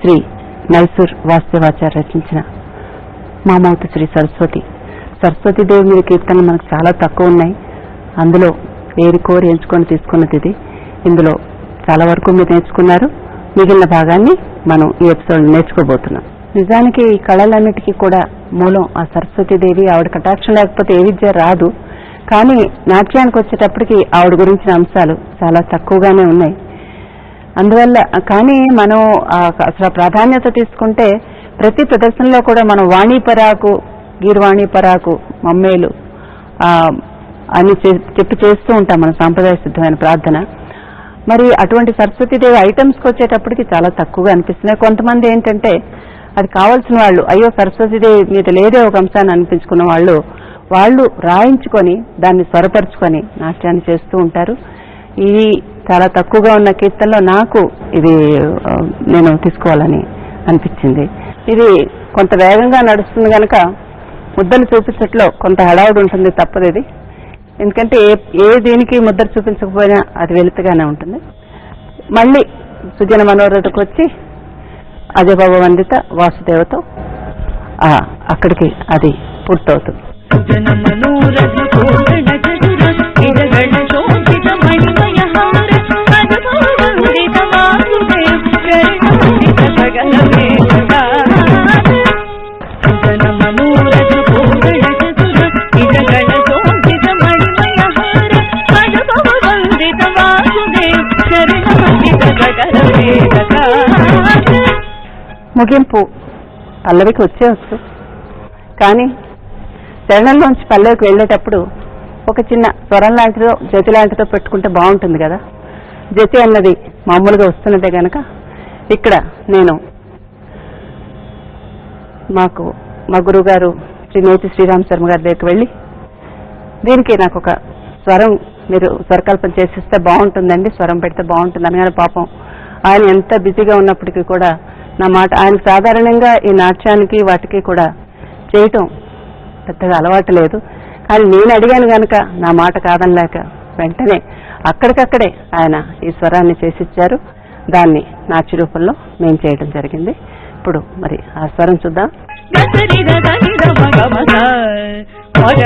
శ్రీ మైసూర్ వాస్తవాచార్య రచించిన మామౌతు శ్రీ సరస్వతీదేవి మీద కీర్తనలు మనకు చాలా తక్కువ ఉన్నాయి. అందులో ఏరి కోరి ఎంచుకొని తీసుకున్నది ఇది. ఇందులో చాలా వరకు మీరు నేర్చుకున్నారు. మిగిలిన భాగాన్ని మనం ఈ ఎపిసోడ్ నేర్చుకోబోతున్నాం. నిజానికి ఈ కళలన్నిటికీ కూడా మూలం ఆ సరస్వతీదేవి. ఆవిడ కటాక్షం లేకపోతే ఏ విద్య రాదు. కానీ నాట్యానికి వచ్చేటప్పటికి ఆవిడ గురించిన అంశాలు చాలా తక్కువగానే ఉన్నాయి. అందువల్ల కానీ మనం అసలు ప్రాధాన్యత తీసుకుంటే ప్రతి ప్రదర్శనలో కూడా మనం వాణీపరాకు, గీర్వాణీపరాకు, మమ్మేలు అని చెప్పి చేస్తూ ఉంటాం మన సాంప్రదాయ సిద్ధమైన ప్రార్థన. మరి అటువంటి సరస్వతీదేవి ఐటమ్స్కి వచ్చేటప్పటికి చాలా తక్కువగా అనిపిస్తున్నాయి. కొంతమంది ఏంటంటే అది కావాల్సిన వాళ్ళు, అయ్యో సరస్వతీదేవి మీద లేదే ఒక అంశాన్ని అనిపించుకున్న వాళ్ళు రాయించుకొని దాన్ని స్వరపరుచుకొని నాట్యాన్ని చేస్తూ ఉంటారు. ఇది చాలా తక్కువగా ఉన్న కీర్తనలో నాకు ఇది నేను తీసుకోవాలని అనిపించింది. ఇది కొంత వేగంగా నడుస్తుంది కనుక ముద్దలు చూపించట్లో కొంత హడావుడి ఉంటుంది, తప్పదు ఇది. ఎందుకంటే ఏ దీనికి ముద్దలు చూపించకపోయినా అది వెలుతుగానే ఉంటుంది. మళ్ళీ సుజన మనోరథకు వచ్చి అజయబాబు వందిత వాసుదేవతో అక్కడికి అది పూర్తవుతుంది. ముగింపు పల్లవికి వచ్చేవచ్చు, కానీ చరణంలోంచి పల్లవికి వెళ్ళేటప్పుడు ఒక చిన్న స్వరం లాంటిదో జతి లాంటిదో పెట్టుకుంటే బాగుంటుంది కదా. జతి అన్నది మామూలుగా వస్తున్నదే కనుక ఇక్కడ నేను మా గురువు గారు శ్రీ నేతి శ్రీరామ్ శర్మ గారి దగ్గరికి వెళ్ళి దీనికి నాకు ఒక స్వరం మీరు స్వరకల్పన చేసిస్తే బాగుంటుందండి, స్వరం పెడితే బాగుంటుంది అనగానే పాపం ఆయన ఎంత బిజీగా ఉన్నప్పటికీ కూడా నా మాట ఆయనకు సాధారణంగా ఈ నాట్యానికి వాటికి కూడా చేయటం పెద్దగా అలవాటు లేదు. కానీ నేను అడిగాను కనుక నా మాట కాదనలేక వెంటనే అక్కడికక్కడే ఆయన ఈ స్వరాన్ని చేసిచ్చారు. దాన్ని నాట్య రూపంలో మేము చేయడం జరిగింది. ఇప్పుడు మరి ఆ స్వరం చూద్దాం. మగ